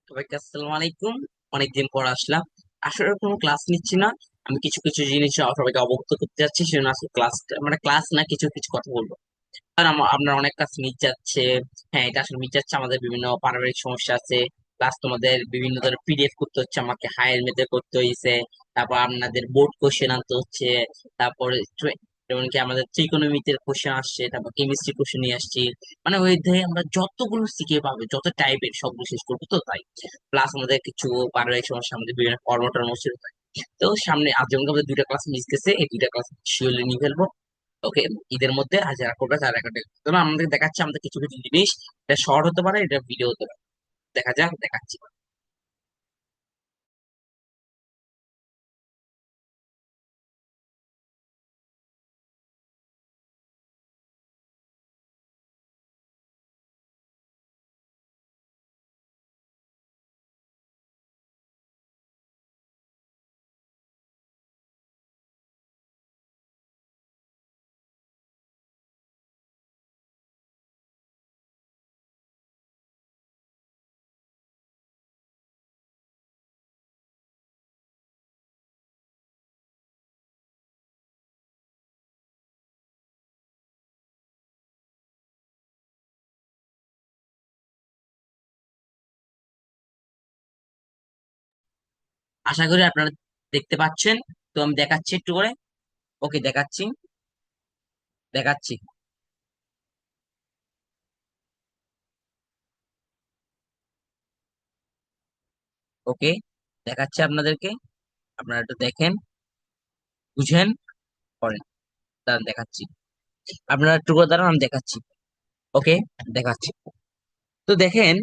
সবাইকে আসসালামু আলাইকুম। অনেকদিন পর আসলাম। আসলে কোনো ক্লাস নিচ্ছি না। আমি কিছু কিছু জিনিস সবাইকে অবগত করতে যাচ্ছি, সেজন্য আজকে ক্লাস, মানে ক্লাস না, কিছু কিছু কথা বলবো। কারণ আপনার অনেক কাজ মিস যাচ্ছে। হ্যাঁ, এটা আসলে মিস যাচ্ছে, আমাদের বিভিন্ন পারিবারিক সমস্যা আছে। প্লাস তোমাদের বিভিন্ন ধরনের পিডিএফ করতে হচ্ছে, আমাকে হায়ার মেথড করতে হয়েছে। তারপর আপনাদের বোর্ড কোশ্চেন আনতে হচ্ছে। তারপরে যেমন কি আমাদের ত্রিকোণমিতির কোশ্চেন আসছে, তারপর কেমিস্ট্রি কোশ্চেন নিয়ে আসছি। মানে ওই থেকে আমরা যতগুলো শিখে পাবে, যত টাইপের, সবগুলো শেষ করবো তো তাই। প্লাস আমাদের কিছু পারিবারিক সমস্যা, আমাদের বিভিন্ন কর্মটর্ম ছিল তাই। তো সামনে আজ যেমন আমাদের দুইটা ক্লাস মিস গেছে, এই দুইটা ক্লাস শিওরলি নিয়ে ফেলবো। ওকে, ঈদের মধ্যে আজ যারা করবে তারা একটা তবে আমাদের দেখাচ্ছে, আমাদের কিছু কিছু জিনিস, এটা শর্ট হতে পারে, এটা ভিডিও হতে পারে। দেখা যাক, দেখাচ্ছি। আশা করি আপনারা দেখতে পাচ্ছেন। তো আমি দেখাচ্ছি একটু করে। ওকে, দেখাচ্ছি, দেখাচ্ছি। ওকে, দেখাচ্ছি আপনাদেরকে। আপনারা একটু দেখেন, বুঝেন, করেন। দাঁড়ান, দেখাচ্ছি। আপনারা একটু করে দাঁড়ান, আমি দেখাচ্ছি। ওকে, দেখাচ্ছি। তো দেখেন,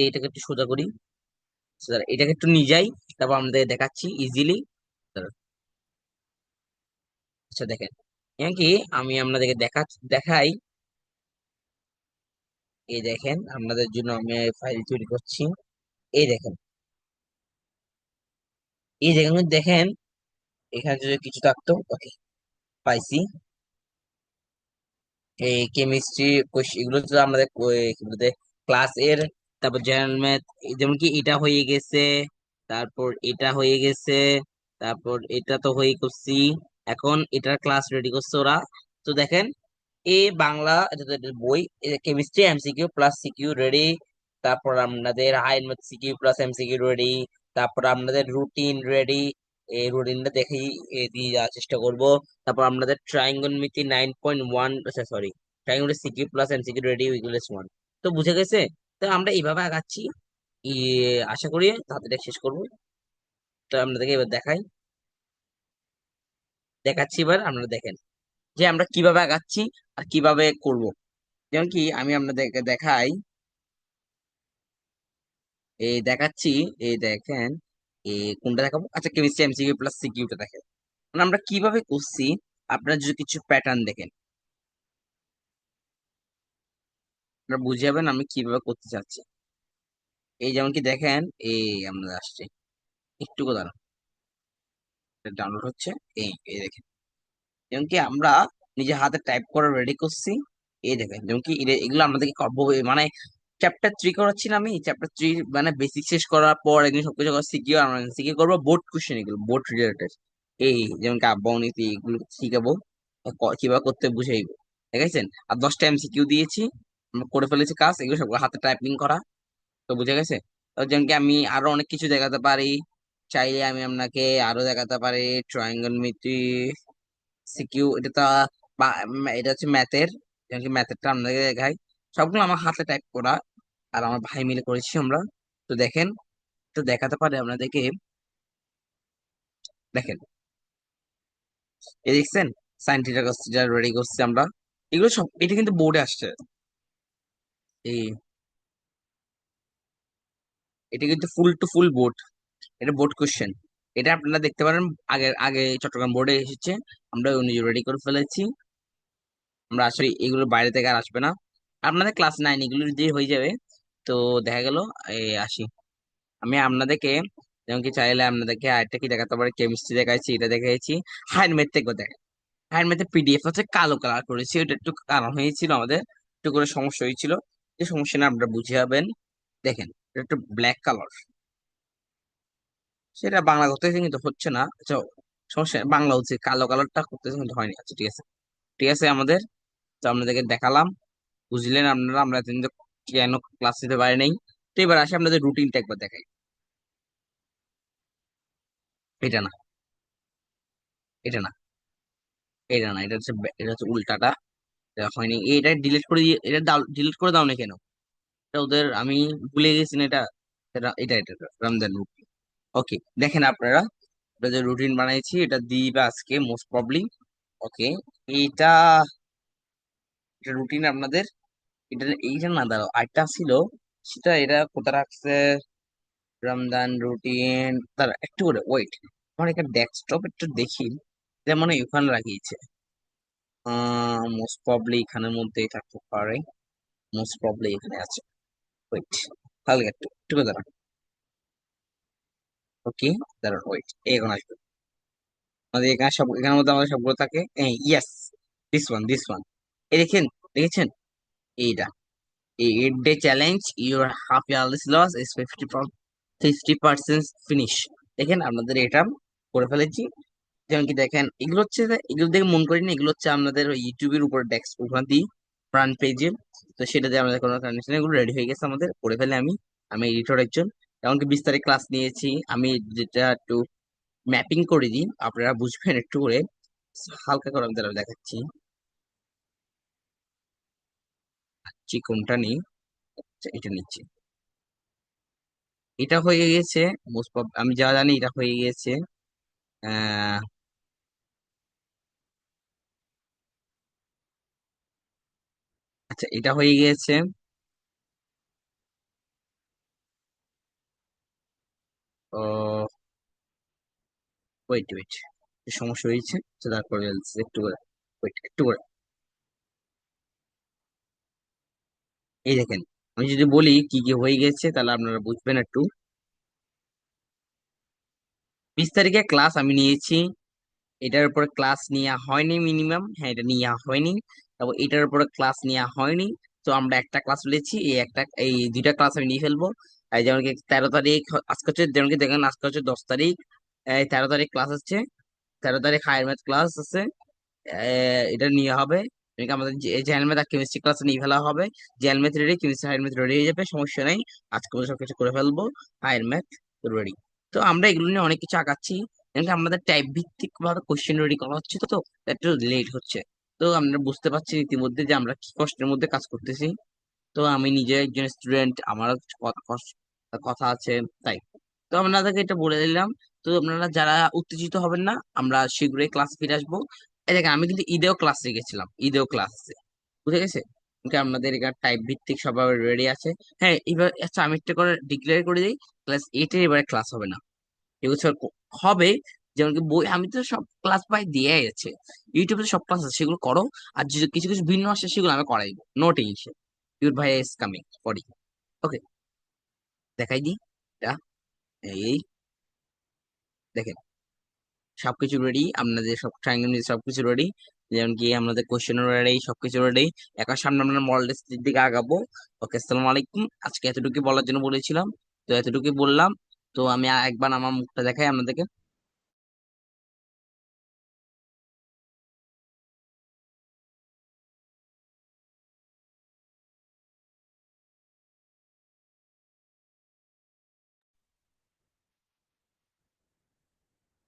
এটাকে একটু সোজা করি। সোজা, এটাকে একটু নিয়ে যাই। তারপর আমাদের দেখাচ্ছি ইজিলি। আচ্ছা, দেখেন, এমন কি আমি আপনাদেরকে দেখাই। এই দেখেন, আপনাদের জন্য আমি ফাইল তৈরি করছি। এই দেখেন, এই দেখেন, দেখেন, এখানে যদি কিছু থাকতো। ওকে, পাইছি। এই কেমিস্ট্রি এগুলো তো আমাদের ক্লাস এর। তারপর জেনারেল ম্যাথ, যেমন কি এটা হয়ে গেছে। তারপর এটা হয়ে গেছে। তারপর এটা তো হয়ে করছি। এখন এটার ক্লাস রেডি করছে ওরা। তো দেখেন, বাংলা, এটা তো একটা বই। Chemistry MCQ plus CQ ready. তারপর আপনাদের higher CQ plus MCQ ready. তারপর আপনাদের রুটিন রেডি। এই রুটিনটা দেখেই দিয়ে যাওয়ার চেষ্টা করব। তারপর আপনাদের ট্রায়াঙ্গনমিতি 9.1, আচ্ছা sorry, triangle CQ plus MCQ ready equals 1। তো বুঝে গেছে। তো আমরা এইভাবে আগাচ্ছি। আশা করি তাড়াতাড়ি শেষ করবো। তো আপনাদেরকে এবার দেখাচ্ছি। এবার আপনারা দেখেন যে আমরা কিভাবে আগাচ্ছি আর কিভাবে করব। যেমন কি আমি আপনাদেরকে দেখাই। এই দেখাচ্ছি। এই দেখেন, কোনটা দেখাবো? আচ্ছা, কেমিস্ট্রি এমসিকিউ প্লাস সিকিউটা দেখেন। মানে আমরা কিভাবে করছি, আপনারা যদি কিছু প্যাটার্ন দেখেন, আপনারা বুঝে যাবেন আমি কিভাবে করতে চাচ্ছি। এই যেমন কি দেখেন, এই আমরা আসছে, একটু কথা ডাউনলোড হচ্ছে। এই দেখেন, যেমন কি আমরা নিজে হাতে টাইপ করে রেডি করছি। এই দেখেন, যেমন কি এগুলো আমাদেরকে করবো। মানে চ্যাপ্টার 3 করাচ্ছি না আমি। চ্যাপ্টার 3 মানে বেসিক শেষ করার পর একদিন সবকিছু সিকিউ, আমরা সিকিউ করবো বোর্ড কোশ্চেন, এগুলো বোর্ড রিলেটেড। এই যেমন কি আব্বা নীতি, এগুলো শিখাবো। কিভাবে করতে বুঝাইবো। দেখেছেন? আর 10টা এমসিকিউ দিয়েছি, আমরা করে ফেলেছি কাজ। এগুলো সব হাতে টাইপিং করা। তো বুঝে গেছে। তো যেমন কি আমি আরো অনেক কিছু দেখাতে পারি। চাইলে আমি আপনাকে আরো দেখাতে পারি। ট্রায়াঙ্গল মিতি সিকিউ, এটা তো এটা হচ্ছে ম্যাথের। যেমন কি ম্যাথেরটা আপনাকে দেখাই। সবগুলো আমার হাতে টাইপ করা, আর আমার ভাই মিলে করেছি আমরা। তো দেখেন, তো দেখাতে পারে আপনাদেরকে। দেখেন, এই দেখছেন, sine theta cos theta ready করছি আমরা। এগুলো সব, এটা কিন্তু বোর্ডে আসছে। এই, এটা কিন্তু ফুল টু ফুল বোর্ড। এটা বোর্ড কোশ্চেন। এটা আপনারা দেখতে পারেন, আগে আগে চট্টগ্রাম বোর্ডে এসেছে। আমরা অনুযায়ী রেডি করে ফেলেছি। আমরা আসলে এগুলো বাইরে থেকে আর আসবে না। আপনাদের ক্লাস 9 এগুলো দিয়ে হয়ে যাবে। তো দেখা গেল, আসি আমি আপনাদেরকে। যেমন কি চাইলে আপনাদেরকে আরেকটা কি দেখাতে পারি। কেমিস্ট্রি দেখাইছি, এটা দেখাইছি। হায়ার ম্যাথ থেকে দেখেন। হায়ার ম্যাথের পিডিএফ হচ্ছে কালো কালার করেছি, ওটা একটু কারণ হয়েছিল আমাদের, একটু করে সমস্যা হয়েছিল। যে সমস্যা না আপনারা বুঝে যাবেন। দেখেন, এটা একটা ব্ল্যাক কালার। সেটা বাংলা করতেছে কিন্তু হচ্ছে না। আচ্ছা, সমস্যা নেই, বাংলা হচ্ছে, কালো কালারটা করতেছে কিন্তু হয়নি। আচ্ছা ঠিক আছে, ঠিক আছে আমাদের, তো আপনাদেরকে দেখালাম, বুঝলেন আপনারা আমরা এতদিন তো কেন ক্লাস নিতে পারি নাই। তো এবার আসে আপনাদের রুটিনটা একবার দেখাই। এটা না, এটা না, এটা না, এটা হচ্ছে এটা হচ্ছে উল্টাটা। এটা হয়নি, এটা ডিলিট করে দিয়ে, এটা ডিলিট করে দাও না কেন? এটা ওদের আমি ভুলে গেছি না এটা। এটা রমজান রুটিন। ওকে, দেখেন আপনারা, এটা যে রুটিন বানাইছি এটা দিবা আজকে মোস্ট প্রবলি। ওকে, এইটা, এটা রুটিন আপনাদের। এটা এইটা না, দাঁড়াও আরেকটা ছিল, সেটা এটা কোথায় রাখছে? রমজান রুটিন, দাঁড়া একটু করে ওয়েট, আমার একটা ডেস্কটপ একটু দেখি, এটা মনে হয় ওখানে রাখিয়েছে। মোস্ট প্রবলি এখানের মধ্যেই থাকতে পারে, মোস্ট প্রবলি এখানে আছে। ওয়েট, হালকা একটু একটু করে দাঁড়ান। ওকে, দাঁড়ান ওয়েট, এখন আসবে আমাদের এখানে সব, এখানের মধ্যে আমাদের সবগুলো থাকে। ইয়েস, দিস ওয়ান, এই দেখেন, দেখেছেন এইটা, এই 8 day challenge, your half yearly loss is 50% finish. দেখেন আপনাদের এটা করে ফেলেছি। যেমন কি দেখেন, এগুলো হচ্ছে যে, এগুলো দেখে মন করি না, এগুলো হচ্ছে আমাদের ওই ইউটিউবের উপর ডেস্ক ওখানে দিই, ফ্রন্ট পেজে। তো সেটাতে আমাদের কোনো কন্ডিশন, এগুলো রেডি হয়ে গেছে আমাদের, করে ফেলে আমি। আমি এডিটর একজন, এমনকি বিস্তারিত ক্লাস নিয়েছি আমি, যেটা একটু ম্যাপিং করে দিই, আপনারা বুঝবেন একটু করে, হালকা করে আমি তারা দেখাচ্ছি। কোনটা নিই? আচ্ছা, এটা নিচ্ছি। এটা হয়ে গেছে আমি যা জানি এটা হয়ে গেছে। আহ আচ্ছা, এটা হয়ে গিয়েছে। ও, ওয়েট, সমস্যা হয়েছে, তো তারপরে বলছি, একটু করে ওয়েট, একটু করে। এই দেখেন, আমি যদি বলি কি কি হয়ে গেছে তাহলে আপনারা বুঝবেন একটু। 20 তারিখে ক্লাস আমি নিয়েছি, এটার উপরে ক্লাস নেওয়া হয়নি মিনিমাম, হ্যাঁ এটা নেওয়া হয়নি। তারপর এটার উপরে ক্লাস নেওয়া হয়নি। তো আমরা একটা ক্লাস নিয়েছি, এই দুইটা ক্লাস আমি নিয়ে ফেলবো। এই যেমন কি 13 তারিখ, আজকে হচ্ছে, যেমন কি দেখেন আজকে হচ্ছে 10 তারিখ, এই 13 তারিখ ক্লাস হচ্ছে, 13 তারিখ হায়ার ম্যাথ ক্লাস আছে। এটা নিয়ে হবে, এদিকে আমাদের জেনারেল ম্যাথ আর কেমিস্ট্রি ক্লাস নিয়ে ফেলা হবে। General math ready, chemistry higher math ready হয়ে যাবে, সমস্যা নেই। আজকে মধ্যে সবকিছু করে ফেলবো, হায়ার ম্যাথ রেডি। তো আমরা এগুলো নিয়ে অনেক কিছু আগাচ্ছি, কিন্তু আমাদের টাইপ ভিত্তিক ভাবে কোশ্চেন রেডি করা হচ্ছে, তো একটু লেট হচ্ছে। তো আমরা বুঝতে পারছি ইতিমধ্যে যে আমরা কি কষ্টের মধ্যে কাজ করতেছি। তো আমি নিজে একজন স্টুডেন্ট, আমারও কিছু কথা আছে, তাই। তো আপনাদেরকে এটা বলে দিলাম। তো আপনারা যারা উত্তেজিত হবেন না, আমরা শীঘ্রই ক্লাস ফিরে আসবো। এই দেখেন, আমি কিন্তু ঈদেও ক্লাস রেখেছিলাম, ঈদেও ক্লাস আছে, বুঝে গেছে? কিন্তু আপনাদের এখানে টাইপ ভিত্তিক সবাই রেডি আছে। হ্যাঁ, এবার আচ্ছা আমি একটা করে ডিক্লেয়ার করে দিই, ক্লাস 8 এবারে ক্লাস হবে না, এবছর হবে। যেমন কি বই, আমি তো সব ক্লাস প্রায় দিয়ে গেছে, ইউটিউবে সব ক্লাস আছে, সেগুলো করো। আর যদি কিছু কিছু ভিন্ন আসে সেগুলো আমি করাইবো, নো টেনশন। ইউর ভাই ইজ কামিং ফর ইউ। ওকে, দেখাই দিই এটা, এই দেখেন, সবকিছু রেডি আপনাদের, সব ট্রায়াঙ্গেল সবকিছু রেডি। যেমন কি আমাদের কোশ্চেন রেডি, সবকিছু রেডি। এখন সামনে আমরা মডেল টেস্টের দিকে আগাবো। ওকে, আসসালামু আলাইকুম, আজকে এতটুকু বলার জন্য বলেছিলাম, তো এতটুকু বললাম। তো আমি একবার আমার মুখটা দেখাই আপনাদেরকে।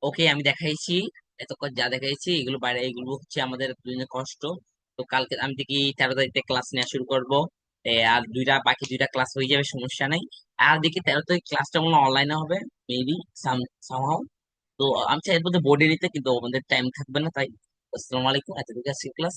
ওকে, আমি দেখাইছি, এতক্ষণ যা দেখাইছি এগুলো বাইরে, এগুলো হচ্ছে আমাদের দুদিনের কষ্ট। তো কালকে আমি দেখি 13 তারিখ থেকে ক্লাস নেওয়া শুরু করবো। আর বাকি দুইটা ক্লাস হয়ে যাবে, সমস্যা নাই। আর দেখি 13 তারিখ ক্লাসটা মনে অনলাইনে হবে, মেবি সামহাও। তো আমি চাই এর মধ্যে বোর্ডে নিতে, কিন্তু আমাদের টাইম থাকবে না, তাই। আসসালামু আলাইকুম, এতটুকু আজকে ক্লাস।